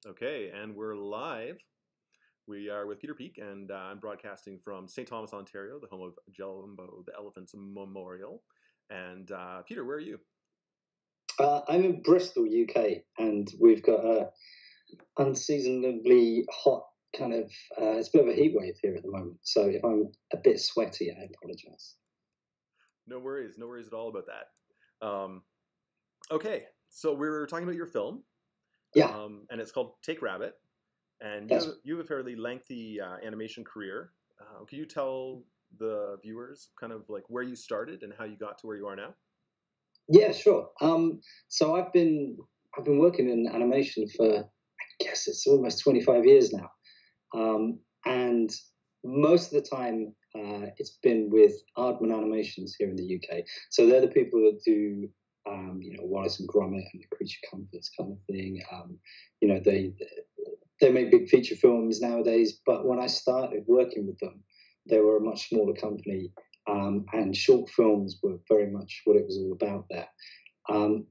Okay, and we're live. We are with Peter Peake, and I'm broadcasting from St. Thomas, Ontario, the home of Jumbo the Elephant's Memorial. And Peter, where are you? I'm in Bristol, UK, and we've got a unseasonably hot kind of. It's a bit of a heat wave here at the moment, so if I'm a bit sweaty, I apologise. No worries at all about that. Okay, so we were talking about your film. Yeah. And it's called Take Rabbit, and you have a fairly lengthy animation career. Can you tell the viewers kind of like where you started and how you got to where you are now? Yeah, sure. So I've been working in animation for, I guess it's almost 25 years now, and most of the time it's been with Aardman Animations here in the UK. So they're the people that do Wallace and Gromit and the Creature Comforts kind of thing. They make big feature films nowadays, but when I started working with them, they were a much smaller company, and short films were very much what it was all about there. And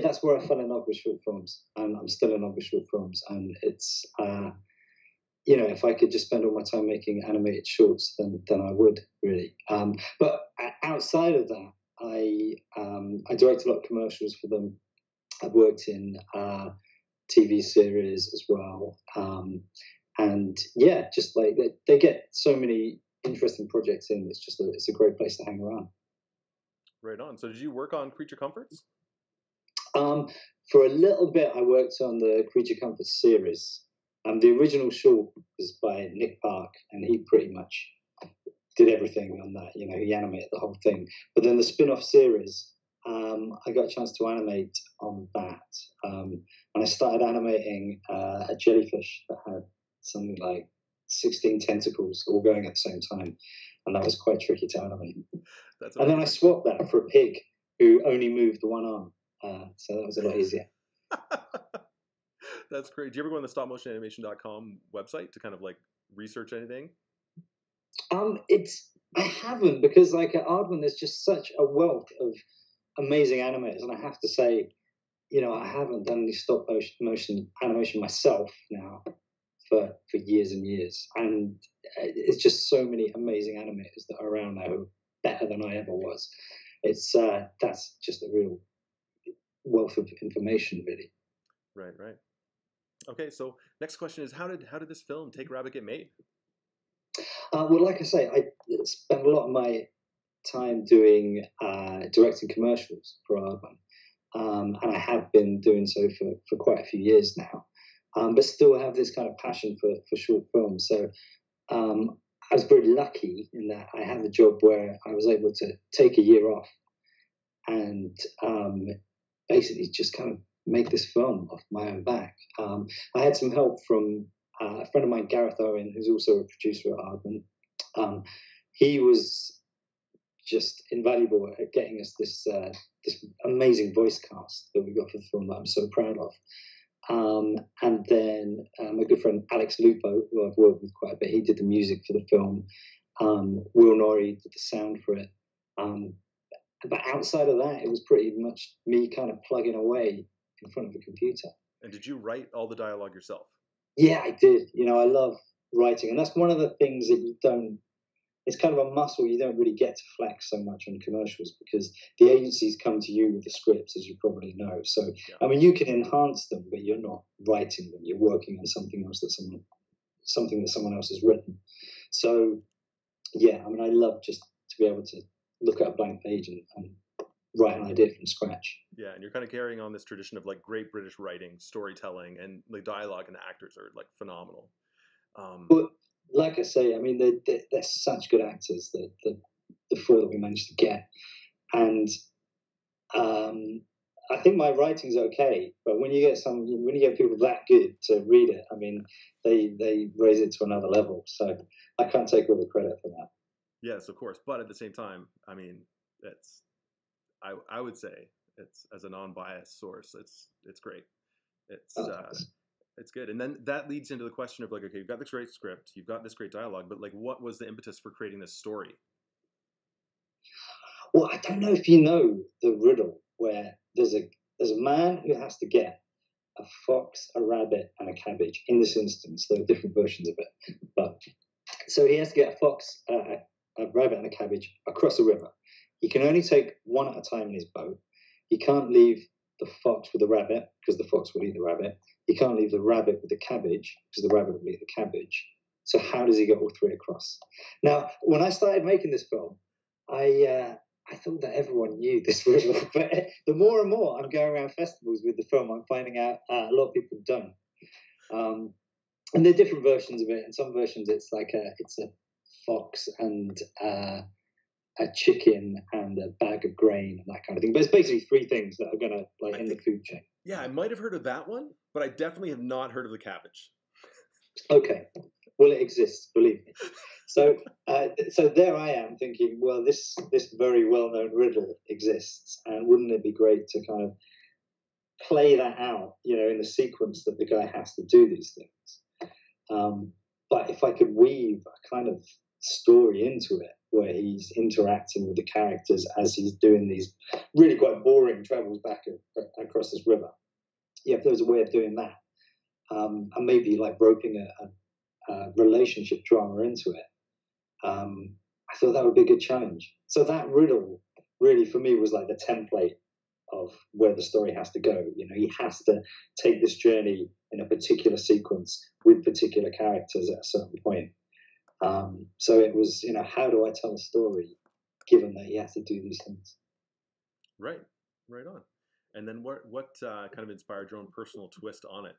that's where I fell in love with short films, and I'm still in love with short films. And it's if I could just spend all my time making animated shorts, then I would really. But outside of that, I direct a lot of commercials for them. I've worked in TV series as well, and yeah, just like they get so many interesting projects in. It's a great place to hang around. Right on. So did you work on Creature Comforts? For a little bit, I worked on the Creature Comforts series. The original short was by Nick Park, and he pretty much did everything on that. He animated the whole thing. But then the spin-off series, I got a chance to animate on that. And I started animating a jellyfish that had something like 16 tentacles all going at the same time. And that was quite tricky to animate. And then I swapped that for a pig who only moved one arm. So that was a lot easier. That's great. Do you ever go on the Stopmotionanimation.com website to kind of like research anything? I haven't, because like at Aardman, there's just such a wealth of amazing animators, and I have to say, I haven't done any stop motion animation myself now for years and years, and it's just so many amazing animators that are around now who are better than I ever was. It's that's just a real wealth of information, really. Right. Okay, so next question is how did this film Take Rabbit get made? Well, like I say, I spent a lot of my time doing directing commercials for Aardman, and I have been doing so for quite a few years now, but still have this kind of passion for short films. So I was very lucky in that I had a job where I was able to take a year off and basically just kind of make this film off my own back. I had some help from a friend of mine, Gareth Owen, who's also a producer at Aardman. He was just invaluable at getting us this amazing voice cast that we got for the film that I'm so proud of. And then my good friend Alex Lupo, who I've worked with quite a bit, he did the music for the film. Will Norrie did the sound for it. But outside of that, it was pretty much me kind of plugging away in front of a computer. And did you write all the dialogue yourself? Yeah, I did. I love writing, and that's one of the things that you don't. It's kind of a muscle you don't really get to flex so much on commercials, because the agencies come to you with the scripts, as you probably know. So, yeah. I mean, you can enhance them, but you're not writing them. You're working on something else something that someone else has written. So, yeah, I mean, I love just to be able to look at a blank page and write an idea from scratch. Yeah, and you're kind of carrying on this tradition of like great British writing, storytelling, and like dialogue, and the actors are like phenomenal. But like I say, I mean, they're such good actors, the four that we managed to get, and I think my writing's okay. But when you get people that good to read it, I mean, they raise it to another level. So I can't take all the credit for that. Yes, of course, but at the same time, I mean, I would say it's, as a non-biased source, it's great. It's good. And then that leads into the question of like, okay, you've got this great script, you've got this great dialogue, but like, what was the impetus for creating this story? Well, I don't know if you know the riddle where there's a man who has to get a fox, a rabbit, and a cabbage. In this instance, there are different versions of it. But so he has to get a fox, a rabbit, and a cabbage across a river. He can only take one at a time in his boat. He can't leave the fox with the rabbit because the fox will eat the rabbit. He can't leave the rabbit with the cabbage because the rabbit will eat the cabbage. So how does he get all three across? Now, when I started making this film, I thought that everyone knew this riddle, but the more and more I'm going around festivals with the film, I'm finding out a lot of people don't. And there are different versions of it. In some versions, it's like it's a fox and a chicken and a bag of grain and that kind of thing. But it's basically three things that are going to like in the food chain. Yeah, I might have heard of that one, but I definitely have not heard of the cabbage. Okay, well, it exists, believe me. So, so there I am thinking, well, this very well-known riddle exists, and wouldn't it be great to kind of play that out, you know, in the sequence that the guy has to do these things. But if I could weave a kind of story into it, where he's interacting with the characters as he's doing these really quite boring travels back across this river. Yeah, if there was a way of doing that, and maybe like roping a relationship drama into it, I thought that would be a good challenge. So that riddle really for me was like the template of where the story has to go. You know, he has to take this journey in a particular sequence with particular characters at a certain point. So it was, you know, how do I tell a story given that you have to do these things? Right on. And then what kind of inspired your own personal twist on it?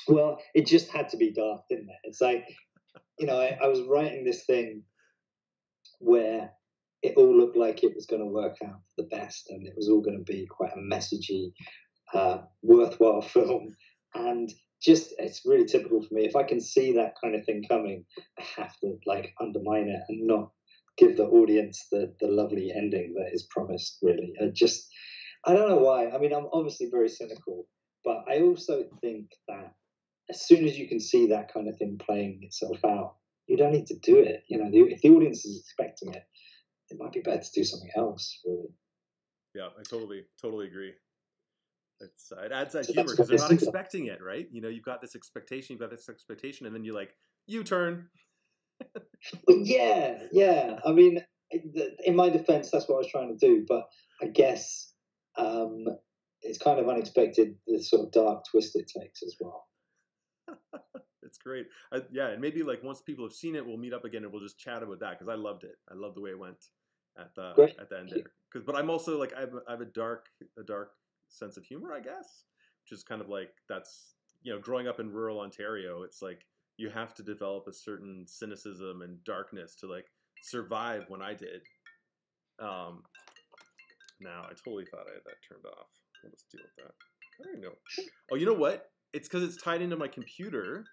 Well, it just had to be dark, didn't it? It's like, you know, I was writing this thing where it all looked like it was going to work out for the best, and it was all going to be quite a messagey, worthwhile film. And just, it's really typical for me. If I can see that kind of thing coming, I have to like undermine it and not give the audience the lovely ending that is promised, really. I don't know why. I mean, I'm obviously very cynical, but I also think that as soon as you can see that kind of thing playing itself out, you don't need to do it. You know, if the audience is expecting it, it might be better to do something else, really. Yeah, I totally agree. It adds that So humor because they're not expecting it, right? You know, you've got this expectation, and then you like, U-turn. Yeah. I mean, in my defense, that's what I was trying to do, but I guess it's kind of unexpected, the sort of dark twist it takes as well. It's great. Yeah, and maybe like once people have seen it, we'll meet up again and we'll just chat about that because I loved it. I love the way it went at the end there. But I'm also like I have a dark sense of humor, I guess, which is kind of like that's, you know, growing up in rural Ontario, it's like you have to develop a certain cynicism and darkness to like survive when I did. Now I totally thought I had that turned off. Let's deal with that. There you go. Oh, you know what? It's because it's tied into my computer,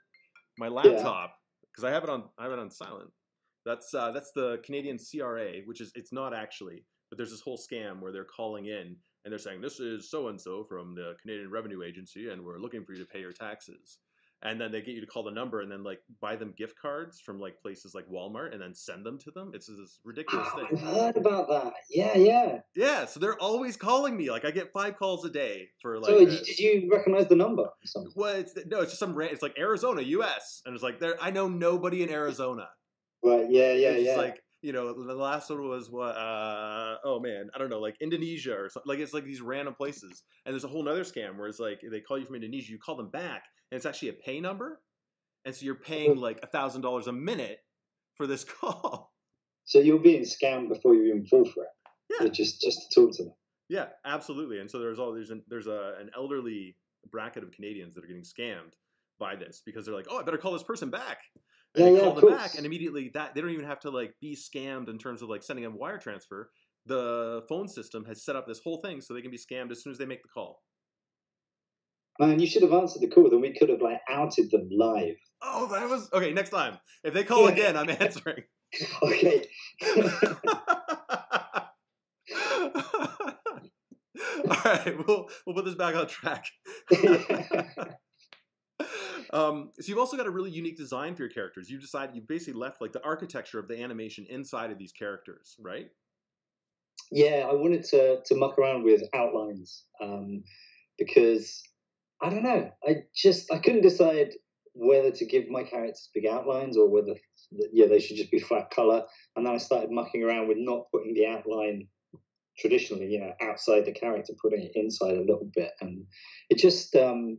my laptop, because I have it on silent. That's the Canadian CRA, which is, it's not actually, but there's this whole scam where they're calling in and they're saying, this is so-and-so from the Canadian Revenue Agency and we're looking for you to pay your taxes. And then they get you to call the number and then like buy them gift cards from like places like Walmart and then send them to them. It's this ridiculous thing. I've heard about that. Yeah. Yeah, so they're always calling me. Like I get 5 calls a day for like. So did you recognize the number? Well, it's just some it's like Arizona, U.S. and it's like I know nobody in Arizona. Right. Yeah. It's like, you know, the last one was what? Oh man, I don't know, like Indonesia or something. Like it's like these random places. And there's a whole other scam where it's like they call you from Indonesia, you call them back, and it's actually a pay number, and so you're paying like $1,000 a minute for this call. So you're being scammed before you even fall for it. Yeah, just to talk to them. Yeah, absolutely. And so there's an elderly bracket of Canadians that are getting scammed by this because they're like, oh, I better call this person back. And they call them back, and immediately they don't even have to like be scammed in terms of like sending a wire transfer. The phone system has set up this whole thing so they can be scammed as soon as they make the call. Man, you should have answered the call. Then we could have like outed them live. Oh, that was okay. Next time, if they call again, I'm answering. Okay. All right, we'll put this back on track. So you've also got a really unique design for your characters. You basically left like the architecture of the animation inside of these characters, right? Yeah, I wanted to muck around with outlines. because I don't know. I couldn't decide whether to give my characters big outlines or whether they should just be flat color. And then I started mucking around with not putting the outline traditionally, outside the character, putting it inside a little bit, and it just I don't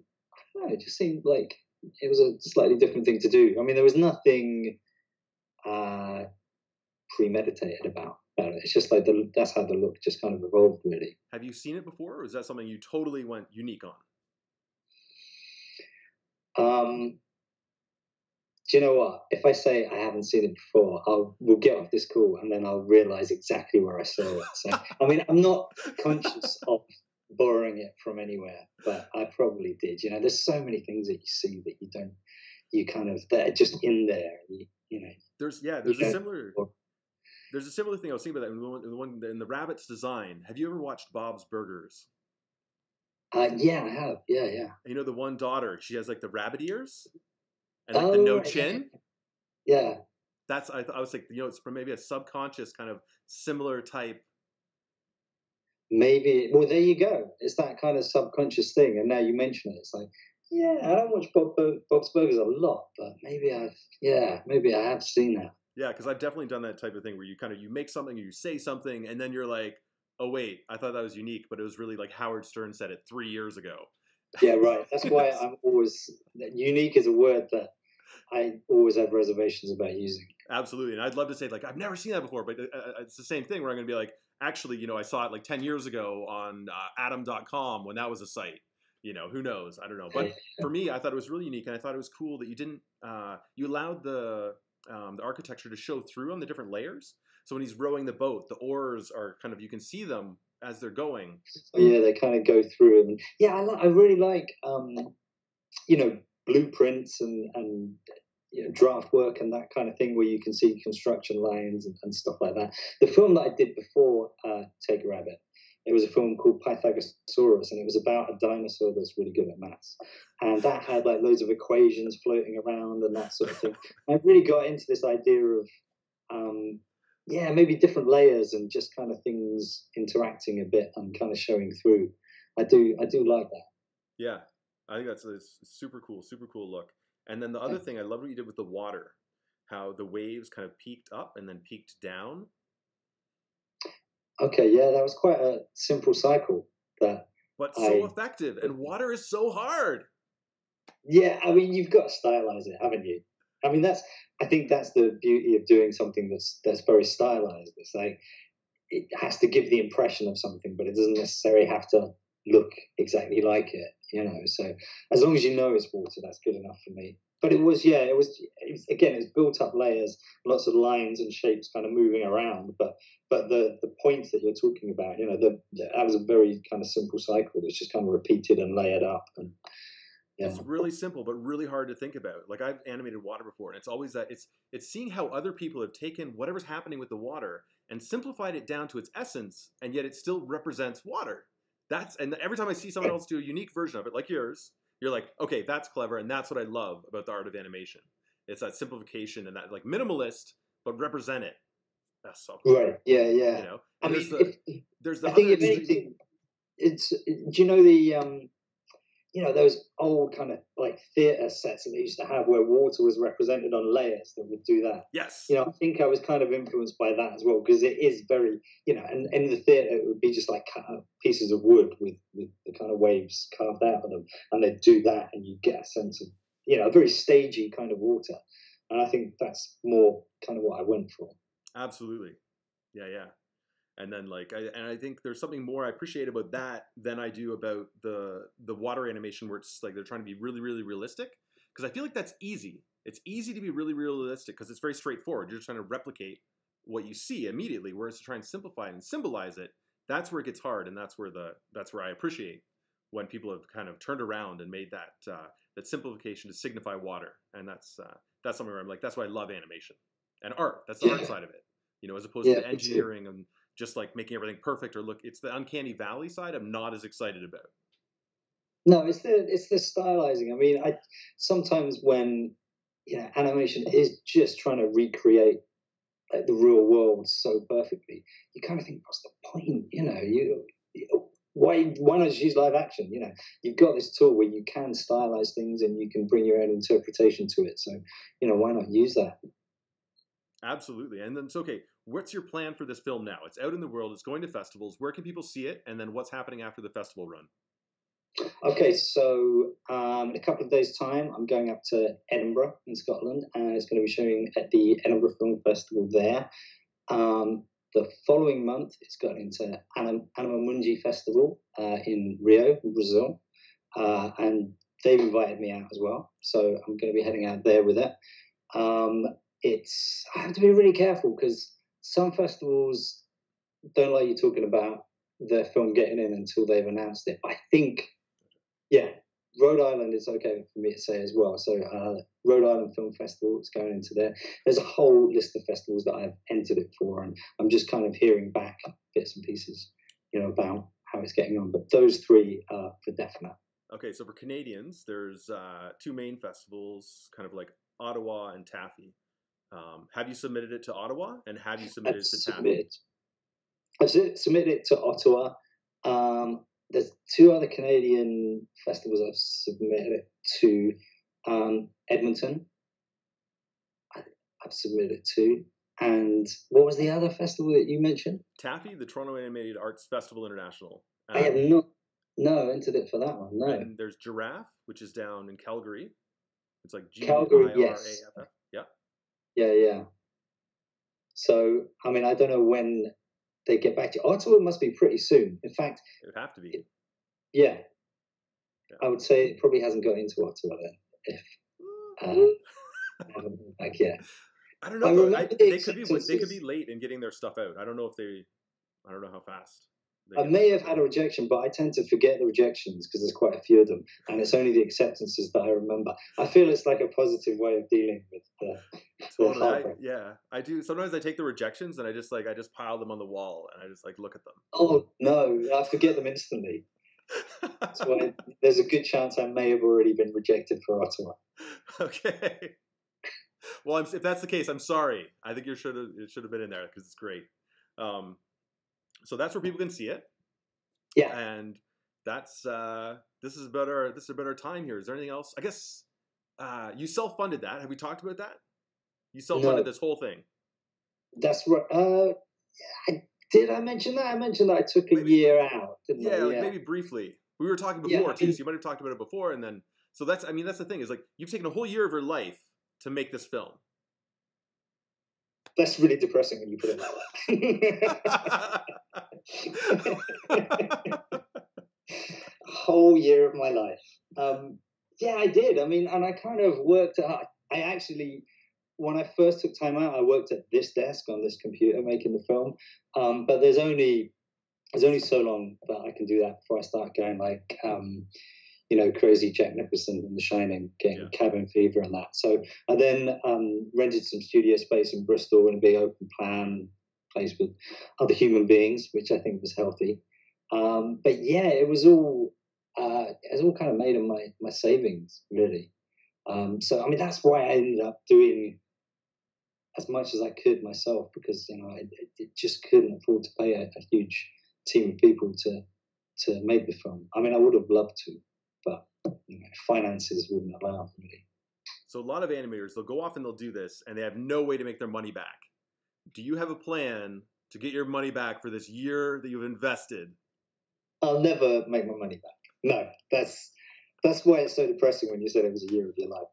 know, it just seemed like it was a slightly different thing to do. I mean, there was nothing premeditated about it. It's just like that's how the look just kind of evolved, really. Have you seen it before, or is that something you totally went unique on? Do you know what? If I say I haven't seen it before, we'll get off this call and then I'll realize exactly where I saw it. So, I mean, I'm not conscious of borrowing it from anywhere, but I probably did. There's so many things that you see that they're just in there. There's a similar thing I was thinking about that in the one in the rabbit's design. Have you ever watched Bob's Burgers? Yeah, I have. Yeah. The one daughter, she has like the rabbit ears and like the no chin. Yeah. That's I was like, it's maybe a subconscious kind of similar type. Maybe. Well, there you go. It's that kind of subconscious thing. And now you mention it, it's like, yeah, I don't watch Bob's Burgers a lot, but maybe I have seen that. Yeah, because I've definitely done that type of thing where you make something or you say something and then you're like, oh wait, I thought that was unique, but it was really like Howard Stern said it 3 years ago. Yeah, right. That's why I'm always unique is a word that I always have reservations about using. Absolutely, and I'd love to say like I've never seen that before, but it's the same thing where I'm going to be like, actually, I saw it like 10 years ago on Adam.com when that was a site. Who knows? I don't know. But for me, I thought it was really unique, and I thought it was cool that you didn't you allowed the architecture to show through on the different layers. So when he's rowing the boat, the oars are kind of, you can see them as they're going. Yeah, they kind of go through. And yeah, I really like blueprints and draft work and that kind of thing where you can see construction lines and stuff like that. The film that I did before Take a Rabbit, it was a film called Pythagosaurus, and it was about a dinosaur that's really good at maths. And that had like loads of equations floating around and that sort of thing. I really got into this idea of maybe different layers and just kind of things interacting a bit and kind of showing through. I do like that. Yeah, I think that's a super cool look. And then the other thing, I love what you did with the water, how the waves kind of peaked up and then peaked down. Okay, yeah, that was quite a simple cycle. But so effective, and water is so hard. Yeah, I mean, you've got to stylize it, haven't you? I mean, I think that's the beauty of doing something that's very stylized. It's like it has to give the impression of something, but it doesn't necessarily have to look exactly like it. So as long as you know it's water, that's good enough for me. But it was built up layers, lots of lines and shapes kind of moving around. But the point that you're talking about, that was a very kind of simple cycle that's just kind of repeated and layered up. And yeah. It's really simple, but really hard to think about. Like I've animated water before, and it's always that it's seeing how other people have taken whatever's happening with the water and simplified it down to its essence, and yet it still represents water. And every time I see someone else do a unique version of it, like yours, you're like, okay, that's clever, and that's what I love about the art of animation. It's that simplification and that like minimalist, but represent it. That's so cool. Right. Yeah. I mean, there's the I think if anything, it's the those old kind of like theatre sets that they used to have where water was represented on layers that would do that. Yes. I think I was kind of influenced by that as well, because it is very, and in the theatre it would be just like cut out pieces of wood with the kind of waves carved out of them, and they'd do that and you get a sense of, a very stagey kind of water. And I think that's more kind of what I went for. Absolutely. Yeah. And then I think there's something more I appreciate about that than I do about the water animation where it's like they're trying to be really, really realistic. Because I feel like that's easy. It's easy to be really realistic because it's very straightforward. You're just trying to replicate what you see immediately. Whereas to try and simplify it and symbolize it, that's where it gets hard, and that's where I appreciate when people have kind of turned around and made that simplification to signify water. And that's something where I'm like, that's why I love animation and art. That's the art side of it, as opposed to the engineering and just like making everything perfect, or it's the uncanny valley side I'm not as excited about. No, it's the stylizing. I mean, sometimes when animation is just trying to recreate like the real world so perfectly, you kind of think, what's the point? why not just use live action? You know, you've got this tool where you can stylize things and you can bring your own interpretation to it. So, you know, why not use that? Absolutely. And then, so, okay, what's your plan for this film now? It's out in the world. It's going to festivals. Where can people see it? And then what's happening after the festival run? Okay, so in a couple of days' time, I'm going up to Edinburgh in Scotland, and it's going to be showing at the Edinburgh Film Festival there. The following month, it's got into Animamundi Festival in Rio, Brazil, and they've invited me out as well. So I'm going to be heading out there with it. I have to be really careful because some festivals don't like you talking about their film getting in until they've announced it. I think, yeah, Rhode Island is okay for me to say as well. So Rhode Island Film Festival is going into there. There's a whole list of festivals that I've entered it for, and I'm just kind of hearing back bits and pieces, you know, about how it's getting on. But those three are for definite. Okay, so for Canadians, there's two main festivals, kind of like Ottawa and Taffy. Have you submitted it to Ottawa, and have you submitted it to Taffy? I've submitted it to Ottawa. There's two other Canadian festivals I've submitted it to. Edmonton, I've submitted it to. And what was the other festival that you mentioned? Taffy, the Toronto Animated Arts Festival International. I have not entered it for that one, no. And there's Giraffe, which is down in Calgary. It's like Calgary, yes. Yeah. Yeah. So, I mean, I don't know when they get back to Ottawa. Must be pretty soon. In fact, it would have to be. Yeah. I would say it probably hasn't got into Ottawa then. If I haven't been back yet. I don't know. They could be late in getting their stuff out. I don't know how fast. I may have had a rejection, but I tend to forget the rejections because there's quite a few of them, and it's only the acceptances that I remember. I feel it's like a positive way of dealing with the I do. Sometimes I take the rejections and I just pile them on the wall and I just like look at them. Oh no, I forget them instantly. So there's a good chance I may have already been rejected for Ottawa. Okay. Well, if that's the case, I'm sorry. I think it should have been in there because it's great. So that's where people can see it. Yeah. And that's this is about our time here. Is there anything else? I guess you self-funded that. Have we talked about that? You self-funded this whole thing. That's right. Did I mention that? I mentioned that I took a year out, didn't I? Like maybe briefly. We were talking before too, so you might have talked about it before, and then that's the thing is like you've taken a whole year of your life to make this film. That's really depressing when you put it that way. A whole year of my life. Yeah, I did. I mean, and I kind of worked out. I actually, when I first took time out, I worked at this desk on this computer making the film. But there's only so long that I can do that before I start going like, crazy Jack Nicholson in The Shining, getting cabin fever and that. So I then rented some studio space in Bristol in a big open plan place with other human beings, which I think was healthy. But yeah, it was all kind of made of my savings, really. So I mean, that's why I ended up doing as much as I could myself, because I just couldn't afford to pay a huge team of people to make the film. I mean, I would have loved to, but finances wouldn't allow for me. So a lot of animators, they'll go off and they'll do this, and they have no way to make their money back. Do you have a plan to get your money back for this year that you've invested? I'll never make my money back. No, that's why it's so depressing when you said it was a year of your life.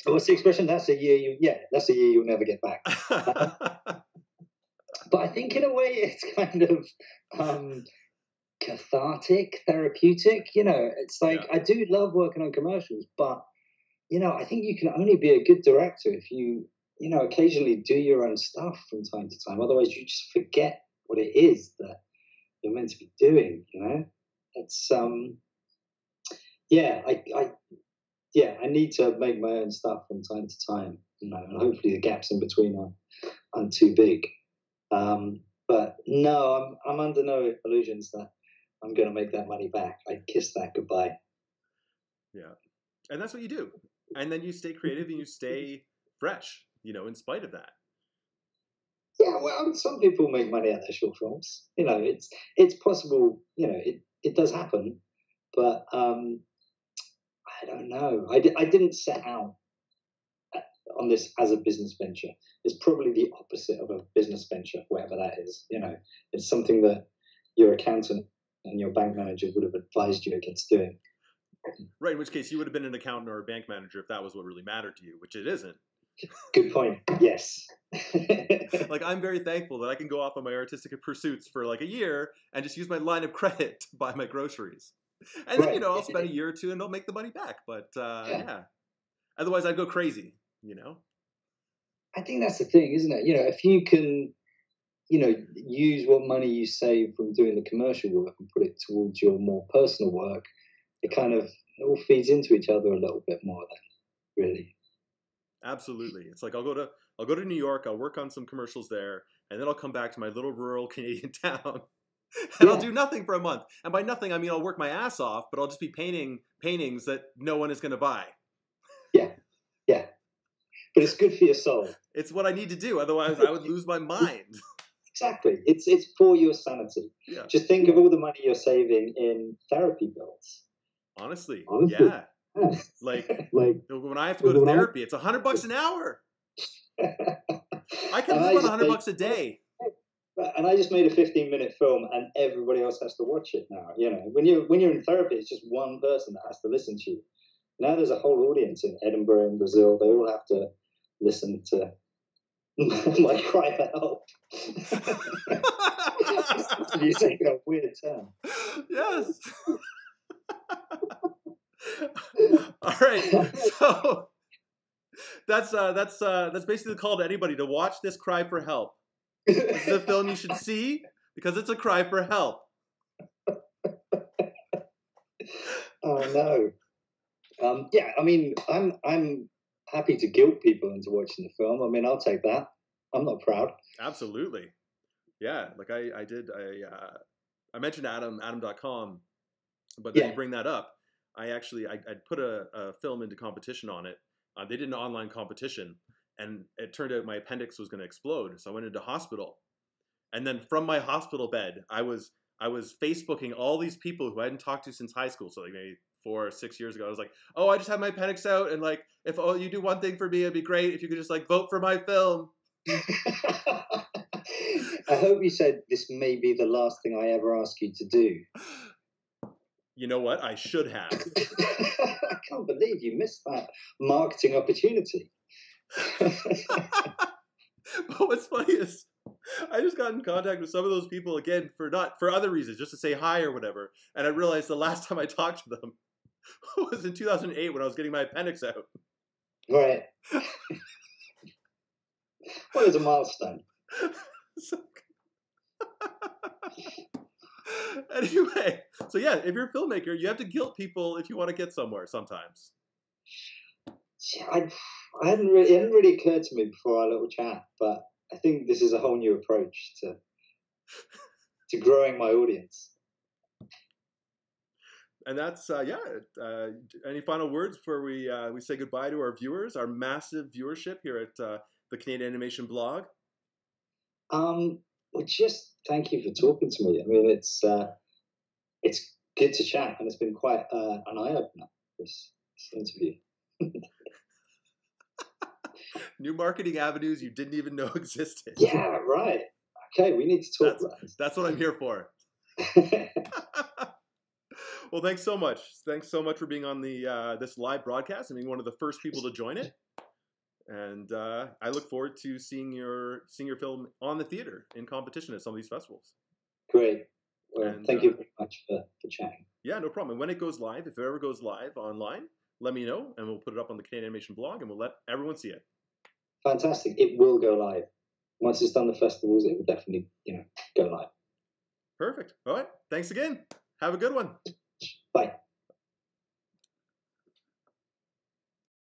What's the expression? That's a year you'll never get back. But I think in a way it's kind of cathartic, therapeutic. It's like I do love working on commercials, but I think you can only be a good director if you occasionally do your own stuff from time to time. Otherwise, you just forget what it is that you're meant to be doing. It's I need to make my own stuff from time to time. And hopefully the gaps in between aren't too big. But no, I'm under no illusions that I'm going to make that money back. I kiss that goodbye. Yeah. And that's what you do. And then you stay creative and you stay fresh, in spite of that. Yeah, well, some people make money out of their short films. You know, it's possible. You know, it does happen, but I don't know. I didn't set out on this as a business venture. It's probably the opposite of a business venture, whatever that is. You know, it's something that your accountant and your bank manager would have advised you against doing. Right, in which case you would have been an accountant or a bank manager if that was what really mattered to you, which it isn't. Good point. Yes. Like, I'm very thankful that I can go off on my artistic pursuits for like a year and just use my line of credit to buy my groceries. And then, Right. you know, I'll spend a year or two and I'll make the money back. But yeah. Otherwise, I'd go crazy, you know? I think that's the thing, isn't it? You know, if you can, you know, use what money you save from doing the commercial work and put it towards your more personal work, it kind of all feeds into each other a little bit more then, really. Absolutely. It's like I'll go to New York, I'll work on some commercials there, and then I'll come back to my little rural Canadian town. And I'll do nothing for a month. And by nothing, I mean I'll work my ass off, but I'll just be painting paintings that no one is going to buy. Yeah, yeah. But it's good for your soul. It's what I need to do. Otherwise, I would lose my mind. Exactly. It's for your sanity. Yeah. Just think of all the money you're saving in therapy bills. Honestly. Yeah. Like when I have to go to therapy, it's $100 an hour. I can live on $100 a day. And I just made a 15-minute film, and everybody else has to watch it now. You know, when you're in therapy, it's just one person that has to listen to you. Now there's a whole audience in Edinburgh and Brazil. They all have to listen to my cry for help. You're taking a weird turn. Yes. All right. So that's basically the call to anybody to watch this cry for help. This is a film you should see because it's a cry for help. Oh no. Yeah, I mean, I'm happy to guilt people into watching the film. I mean, I'll take that. I'm not proud. Absolutely. Yeah, like I mentioned Aardman.com, but then you bring that up. I put a film into competition on it. They did an online competition, and it turned out my appendix was going to explode. So I went into hospital, and then from my hospital bed, I was Facebooking all these people who I hadn't talked to since high school. So like maybe 4 or 6 years ago, I was like, "Oh, I just had my appendix out, and like, if you do one thing for me, it'd be great if you could just like vote for my film." I hope you said this may be the last thing I ever ask you to do. You know what? I should have. I can't believe you missed that marketing opportunity. But what's funny is I just got in contact with some of those people again for other reasons, just to say hi or whatever. And I realized the last time I talked to them was in 2008 when I was getting my appendix out. Right. Well, it's a milestone. Anyway, so yeah, if you're a filmmaker, you have to guilt people if you want to get somewhere sometimes. It hadn't really occurred to me before our little chat, but I think this is a whole new approach to growing my audience. And that's any final words before we say goodbye to our viewers, our massive viewership here at the Canadian Animation blog? Well, just thank you for talking to me. I mean, it's good to chat, and it's been quite an eye-opener, this interview. New marketing avenues you didn't even know existed. Yeah, right. Okay, we need to talk about this. That's what I'm here for. Well, thanks so much. Thanks so much for being on the this live broadcast and being one of the first people to join it. And I look forward to seeing your film on the theater in competition at some of these festivals. Great. Well, thank you very much for chatting. Yeah, no problem. And when it goes live, if it ever goes live online, let me know, and we'll put it up on the Canadian Animation blog, and we'll let everyone see it. Fantastic. It will go live. Once it's done the festivals, it will definitely, go live. Perfect. All right. Thanks again. Have a good one.